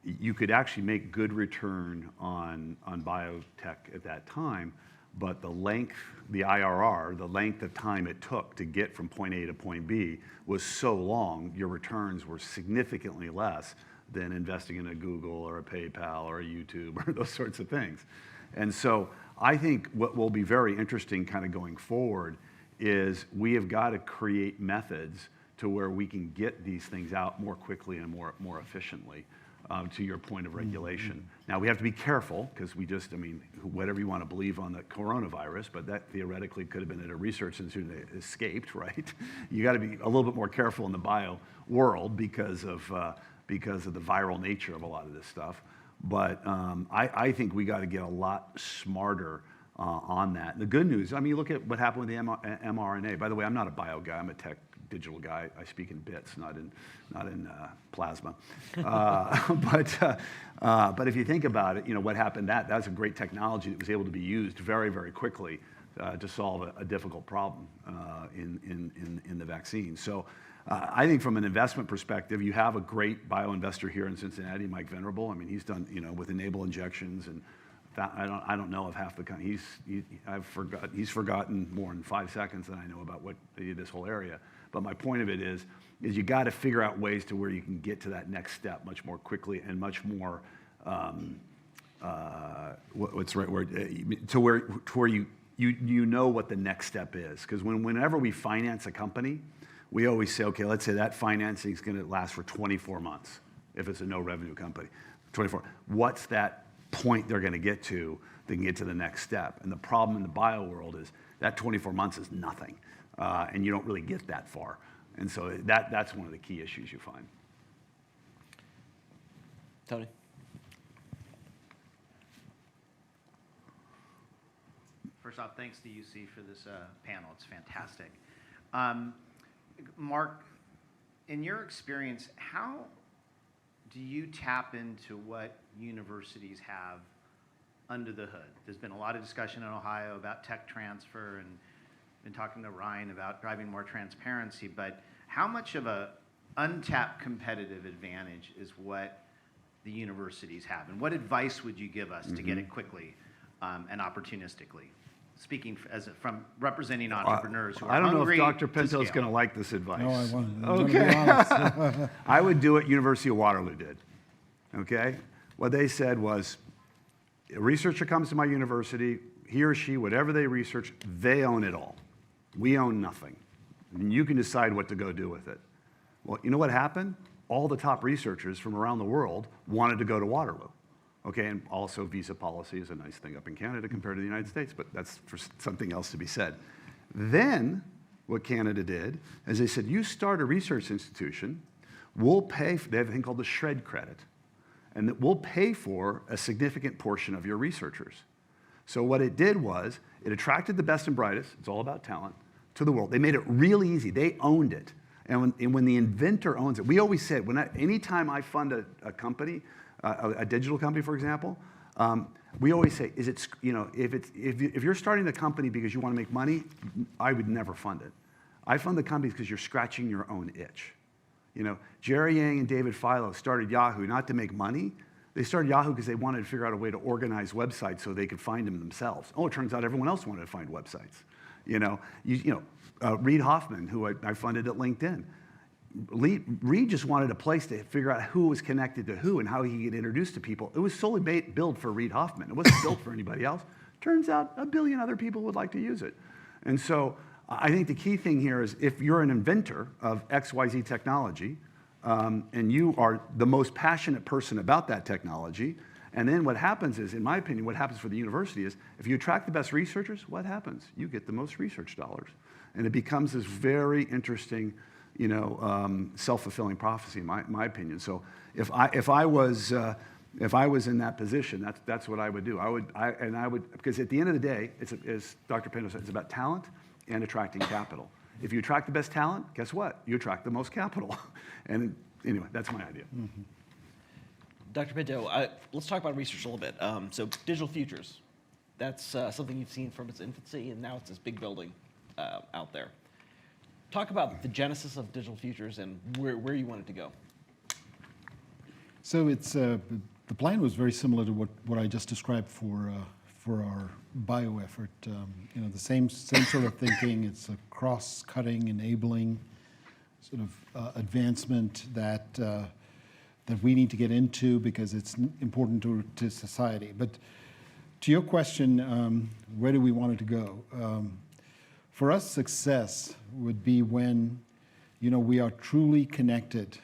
You could actually make good return on biotech at that time, but the IRR, the length of time it took to get from point A to point B was so long, your returns were significantly less than investing in a Google or a PayPal or a YouTube or those sorts of things. And so I think what will be very interesting kind of going forward is we have got to create methods to where we can get these things out more quickly and more efficiently, to your point of regulation. Now, we have to be careful because whatever you want to believe on the coronavirus, but that theoretically could have been at a research institute that escaped, right? You got to be a little bit more careful in the bio world because of the viral nature of a lot of this stuff. But I think we got to get a lot smarter on that. The good news, look at what happened with the mRNA. By the way, I'm not a bio guy. I'm a tech digital guy. I speak in bits, not in plasma. But if you think about it, what happened, that's a great technology that was able to be used very, very quickly to solve a difficult problem in the vaccine. So I think from an investment perspective, you have a great bio investor here in Cincinnati, Mike Venerable. He's done, with enable injections, and I don't know of half the kind. He's forgotten more in 5 seconds than I know about what this whole area. But my point of it is you got to figure out ways to where you can get to that next step much more quickly and much more what's the right word, to where you know what the next step is. Because whenever we finance a company, we always say, okay, let's say that financing is going to last for 24 months if it's a no revenue company. 24. What's that point they're going to get to? They can get to the next step. And the problem in the bio world is that 24 months is nothing, and you don't really get that far. And so that's one of the key issues you find. Tony? First off, thanks to UC for this panel. It's fantastic. Mark, in your experience, how do you tap into what universities have under the hood? There's been a lot of discussion in Ohio about tech transfer, and been talking to Ryan about driving more transparency, but how much of a untapped competitive advantage is what the universities have? And what advice would you give us to get it quickly and opportunistically? Speaking from representing entrepreneurs who are I don't know hungry if Dr. to Pinto is scale. going to like this advice. No, I won't. Okay. I would do what University of Waterloo did. Okay? What they said was, a researcher comes to my university, he or she, whatever they research, they own it all. We own nothing. And you can decide what to go do with it. Well, you know what happened? All the top researchers from around the world wanted to go to Waterloo. Okay, and also visa policy is a nice thing up in Canada compared to the United States, but that's for something else to be said. Then, what Canada did is they said, you start a research institution, we'll pay, they have a thing called the shred credit, and that we'll pay for a significant portion of your researchers. So what it did was, it attracted the best and brightest, it's all about talent, to the world. They made it really easy, they owned it. And when the inventor owns it, we always said, anytime I fund a company, a digital company, for example, we always say, if you're starting a company because you want to make money, I would never fund it. I fund the companies because you're scratching your own itch. Jerry Yang and David Filo started Yahoo not to make money. They started Yahoo because they wanted to figure out a way to organize websites so they could find them themselves. Oh, it turns out everyone else wanted to find websites. Reid Hoffman, who I funded at LinkedIn. Reid just wanted a place to figure out who was connected to who and how he could get introduced to people. It was solely built for Reid Hoffman. It wasn't built for anybody else. Turns out a billion other people would like to use it. And so I think the key thing here is if you're an inventor of XYZ technology, and you are the most passionate person about that technology, and then what happens is, in my opinion, what happens for the university is, if you attract the best researchers, what happens? You get the most research dollars. And it becomes this very interesting, self-fulfilling prophecy, in my opinion. So if I was in that position, that's what I would do. I would, because at the end of the day, as Dr. Pinto said, it's about talent and attracting capital. If you attract the best talent, guess what? You attract the most capital. And anyway, that's my idea. Mm-hmm. Dr. Pinto, let's talk about research a little bit. So digital futures, that's something you've seen from its infancy, and now it's this big building out there. Talk about the genesis of digital futures and where you want it to go. So it's the plan was very similar to what I just described for our bio effort. The same sort of thinking. It's a cross-cutting, enabling sort of advancement that we need to get into because it's important to society. But to your question, where do we want it to go? For us, success would be when, we are truly connected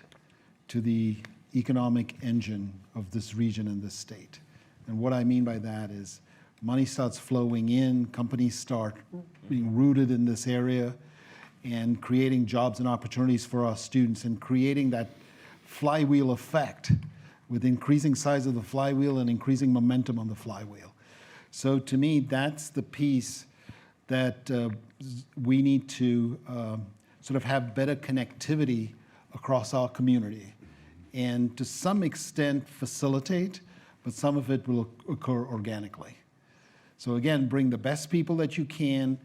to the economic engine of this region and this state. And what I mean by that is money starts flowing in, companies start being rooted in this area and creating jobs and opportunities for our students and creating that flywheel effect with increasing size of the flywheel and increasing momentum on the flywheel. So to me, that's the piece that we need to sort of have better connectivity across our community and to some extent facilitate, but some of it will occur organically. So again, bring the best people that you can.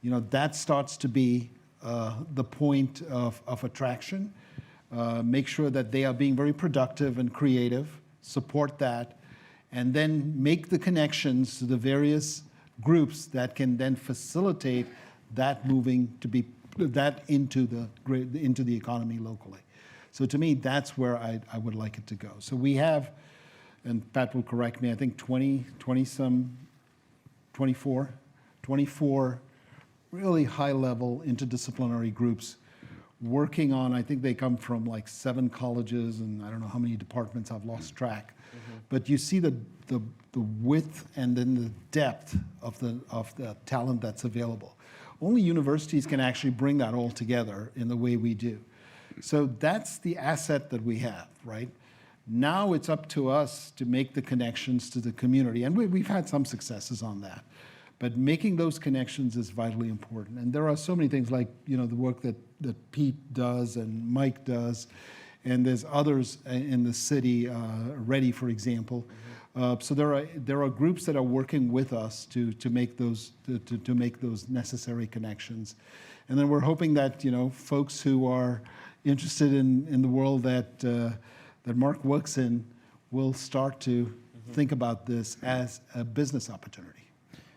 That starts to be the point of attraction. Make sure that they are being very productive and creative, support that, and then make the connections to the various groups that can then facilitate that moving to be that into the economy locally. So to me, that's where I would like it to go. So we have, and Pat will correct me, I think 24 really high-level interdisciplinary groups working on, I think they come from like 7 colleges and I don't know how many departments, I've lost track. Mm-hmm. But you see the width and then the depth of the talent that's available. Only universities can actually bring that all together in the way we do. So that's the asset that we have, right? Now it's up to us to make the connections to the community. And we've had some successes on that. But making those connections is vitally important. And there are so many things like, the work that Pete does and Mike does, and there's others in the city, Ready, for example. So there are groups that are working with us to make those necessary connections. And then we're hoping that, folks who are interested in the world that Mark works in will start to think about this as a business opportunity.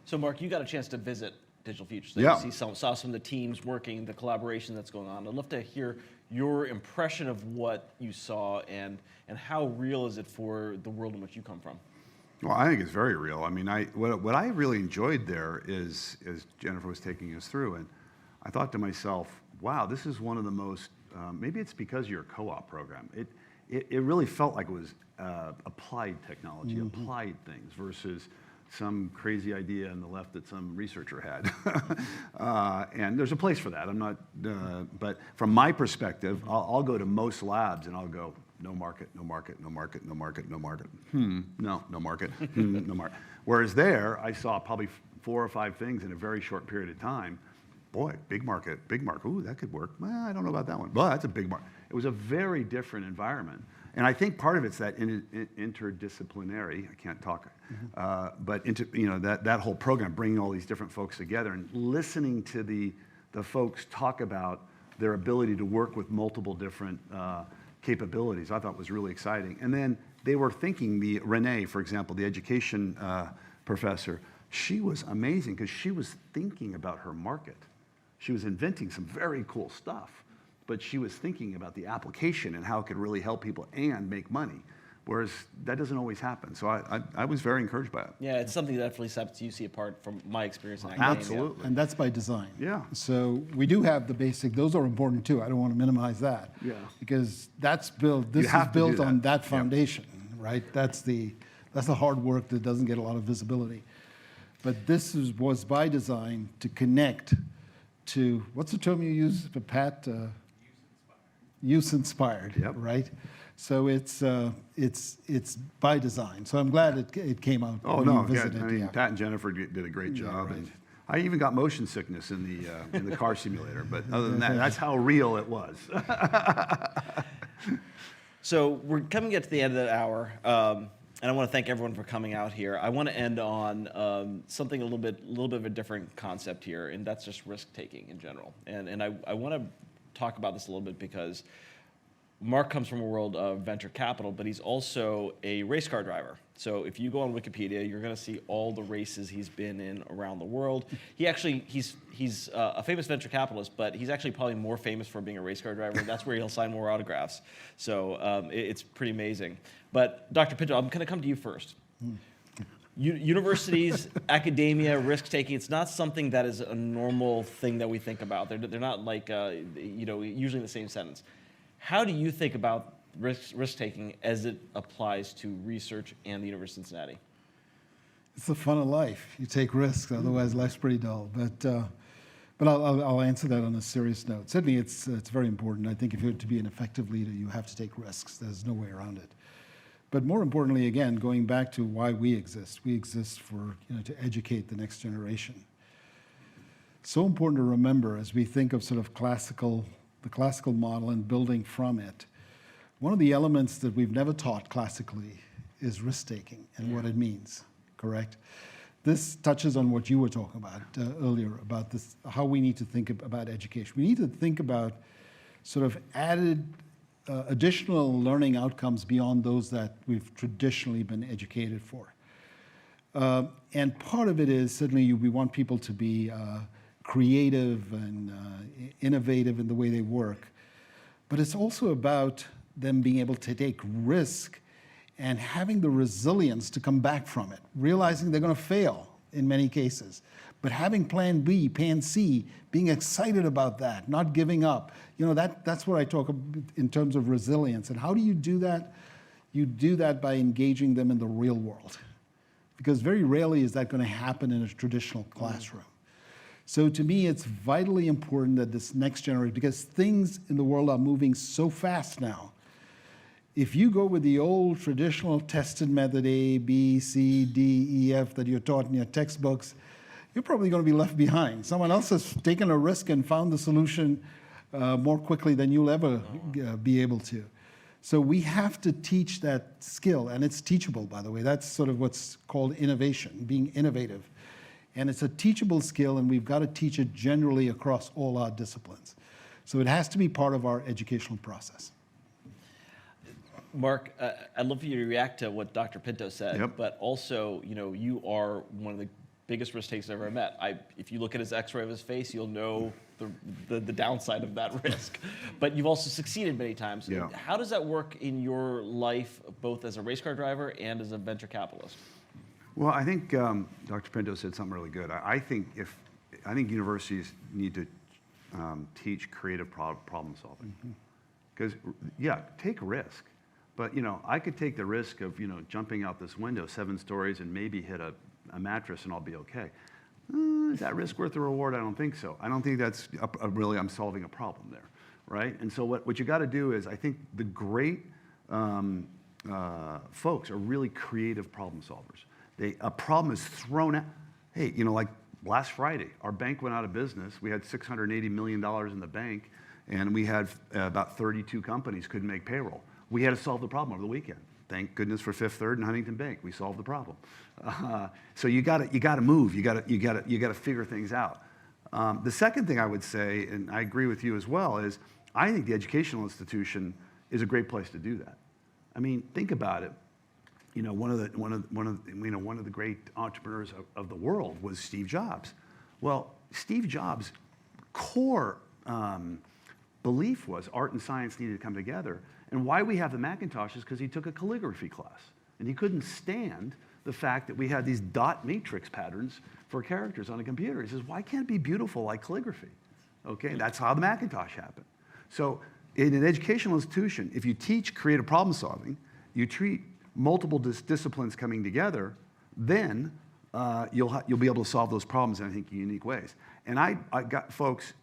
So, Mark, you got a chance to visit Digital Future. So Yeah. you saw some of the teams working, the collaboration that's going on. I'd love to hear your impression of what you saw and how real is it for the world in which you come from? Well, I think it's very real. I mean, what I really enjoyed there is, as Jennifer was taking us through, and I thought to myself, wow, this is one of the most, maybe it's because you're a co-op program. It really felt like it was applied technology, applied things versus some crazy idea on the left that some researcher had. And there's a place for that. I'm not, but from my perspective, I'll go to most labs and I'll go, no market, no market, no market, no market, no market. No market, no market. Whereas there, I saw probably 4 or 5 things in a very short period of time. Boy, big market, ooh, that could work. Well, I don't know about that one. Well, that's a big market. It was a very different environment. And I think part of it's that interdisciplinary, I can't talk, but that whole program, bringing all these different folks together and listening to the folks talk about their ability to work with multiple different capabilities, I thought was really exciting. And then they were thinking, Renee, for example, the education professor, she was amazing because she was thinking about her market. She was inventing some very cool stuff, but she was thinking about the application and how it could really help people and make money, whereas that doesn't always happen. So I was very encouraged by it. Yeah, it's something that definitely sets UC apart from my experience in academia. Absolutely. And that's by design. Yeah. So we do have the basic, those are important too. I don't want to minimize that. Yeah. Because that's built, this is have to do built on that. that foundation, right? That's the hard work that doesn't get a lot of visibility. But this was by design to connect to, what's the term you use, Pat? Use-inspired, Yep. right? So it's by design. So I'm glad it came out. Oh, when you no, visited, I mean, yeah. Pat and Jennifer did a great job. right. And I even got motion sickness in the car simulator, but other than that, that's how real it was. So we're coming to the end of the hour, and I want to thank everyone for coming out here. I want to end on something a little bit of a different concept here, and that's just risk-taking in general. And I want to talk about this a little bit because Mark comes from a world of venture capital, but he's also a race car driver. So if you go on Wikipedia, you're going to see all the races he's been in around the world. He's a famous venture capitalist, but he's actually probably more famous for being a race car driver. That's where he'll sign more autographs. So it's pretty amazing. But Dr. Pinto, I'm going to come to you first. Universities, academia, risk-taking, it's not something that is a normal thing that we think about. They're not like, usually in the same sentence. How do you think about risk-taking as it applies to research and the University of Cincinnati? It's the fun of life. You take risks, otherwise life's pretty dull. But I'll answer that on a serious note. Certainly, it's very important. I think if you're to be an effective leader, you have to take risks. There's no way around it. But more importantly, again, going back to why we exist for to educate the next generation. So important to remember as we think of sort of the classical model and building from it. One of the elements that we've never taught classically is risk-taking and what it means, correct? This touches on what you were talking about earlier, about this, how we need to think about education. We need to think about sort of additional learning outcomes beyond those that we've traditionally been educated for. And part of it is certainly we want people to be creative and innovative in the way they work. But it's also about them being able to take risk and having the resilience to come back from it, realizing they're going to fail in many cases, but having plan B, plan C, being excited about that, not giving up. That's what I talk about in terms of resilience. And how do you do that? You do that by engaging them in the real world, because very rarely is that going to happen in a traditional classroom. So to me, it's vitally important that this next generation, because things in the world are moving so fast now. If you go with the old traditional tested method A, B, C, D, E, F that you're taught in your textbooks, you're probably going to be left behind. Someone else has taken a risk and found the solution more quickly than you'll ever be able to. So we have to teach that skill, and it's teachable, by the way. That's sort of what's called innovation, being innovative. And it's a teachable skill, and we've got to teach it generally across all our disciplines. So it has to be part of our educational process. Mark, I'd love for you to react to what Dr. Pinto said, Yep. but also, you are one of the biggest risk takers I've ever met. If you look at his X-ray of his face, you'll know the downside of that risk. But you've also succeeded many times. Yeah. How does that work in your life, both as a race car driver and as a venture capitalist? Well, I think Dr. Pinto said something really good. I think universities need to teach creative problem solving. Because take risk, but I could take the risk of jumping out this window 7 stories and maybe hit a mattress and I'll be okay. Is that risk worth the reward? I don't think so. I don't think that's really I'm solving a problem there, right? And so what you got to do is I think the great folks are really creative problem solvers. A problem is thrown at, hey, like last Friday, our bank went out of business. We had $680 million in the bank, and we had about 32 companies couldn't make payroll. We had to solve the problem over the weekend. Thank goodness for Fifth Third and Huntington Bank. We solved the problem. So you got to move. You got to figure things out. The second thing I would say, and I agree with you as well, is I think the educational institution is a great place to do that. I mean, think about it. One of the great entrepreneurs of the world was Steve Jobs. Well, Steve Jobs' core belief was art and science needed to come together. And why we have the Macintosh is because he took a calligraphy class. And he couldn't stand the fact that we had these dot matrix patterns for characters on a computer. He says, why can't it be beautiful like calligraphy? Okay, that's how the Macintosh happened. So in an educational institution, if you teach creative problem solving, you treat multiple disciplines coming together, then you'll be able to solve those problems in, I think, unique ways. And I got folks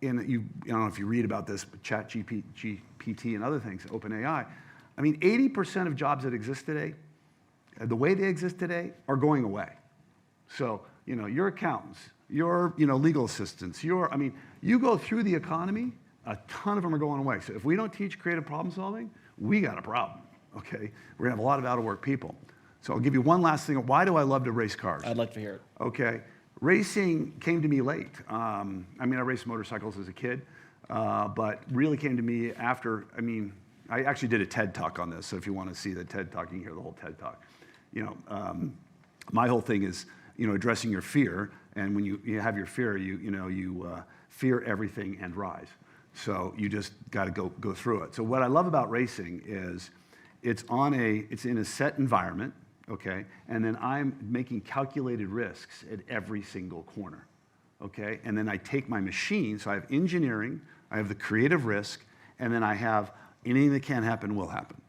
I don't know if you read about this, but ChatGPT and other things, OpenAI. I mean, 80% of jobs that exist today, the way they exist today, are going away. So, your accountants, your, legal assistants, you go through the economy, a ton of them are going away. So if we don't teach creative problem solving, we got a problem, okay? We're gonna have a lot of out-of-work people. So I'll give you one last thing. Why do I love to race cars? I'd like to hear it. Okay. Racing came to me late. I raced motorcycles as a kid, but really came to me after, I actually did a TED Talk on this, so if you want to see the TED Talk, you can hear the whole TED Talk. My whole thing is, addressing your fear, and when you have your fear, you fear everything and rise. So you just got to go through it. So what I love about racing is it's in a set environment, okay? And then I'm making calculated risks at every single corner, okay? And then I take my machine, so I have engineering, I have the creative risk, and then I have anything that can happen will happen.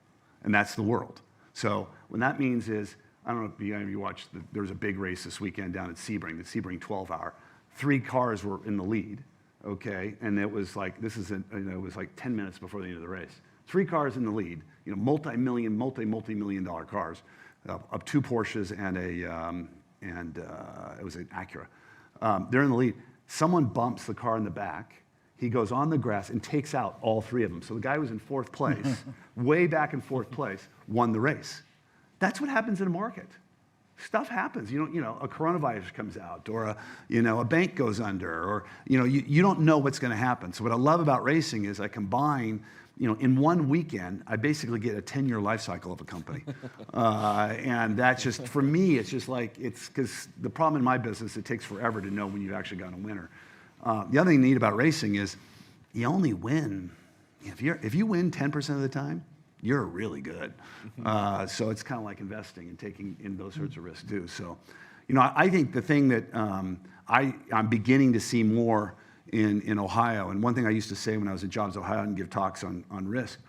And that's the world. So what that means is, I don't know if you watched, there was a big race this weekend down at Sebring, the Sebring 12-hour. 3 cars were in the lead, okay? And it was like, it was like 10 minutes before the end of the race. 3 cars in the lead, multi-million dollar cars. Up 2 Porsches and it was an Acura. They're in the lead. Someone bumps the car in the back. He goes on the grass and takes out all 3 of them. So the guy who was in 4th place, way back in 4th place, won the race. That's what happens in a market. Stuff happens. A coronavirus comes out, or a bank goes under, or you don't know what's going to happen. So what I love about racing is I combine. In one weekend, I basically get a 10-year life cycle of a company. And that's just, for me, it's just like, it's because the problem in my business, it takes forever to know when you've actually got a winner. The other thing neat about racing is you only win, if you win 10% of the time, you're really good. So it's kind of like investing and taking in those sorts of risks too. So, I think the thing that I'm beginning to see more in Ohio, and one thing I used to say when I was at Jobs Ohio and give talks on risk,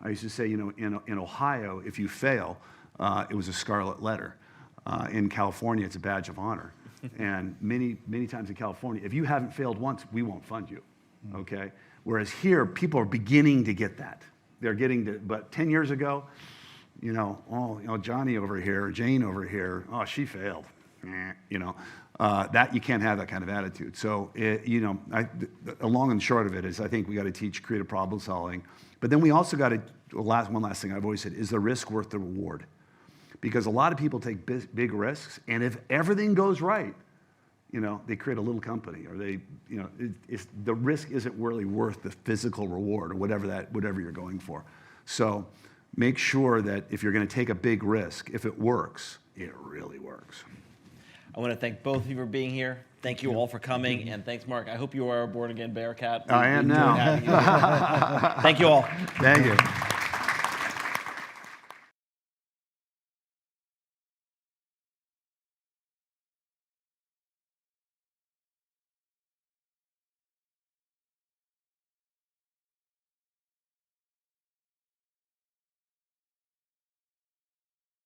I used to say, in Ohio, if you fail, it was a scarlet letter. In California, it's a badge of honor. And many times in California, if you haven't failed once, we won't fund you, okay? Whereas here, people are beginning to get that. They're getting to, but 10 years ago, Johnny over here, Jane over here, oh, she failed. that you can't have that kind of attitude. So, the long and short of it is I think we got to teach creative problem solving. But then we also got to, one last thing I've always said, is the risk worth the reward? Because a lot of people take big risks, and if everything goes right, they create a little company, or the risk isn't really worth the physical reward or whatever you're going for. So make sure that if you're going to take a big risk, if it works, it really works. I want to thank both of you for being here. Thank you all for coming, and thanks, Mark. I hope you are a born-again Bearcat. I am now. Thank you all. Thank you.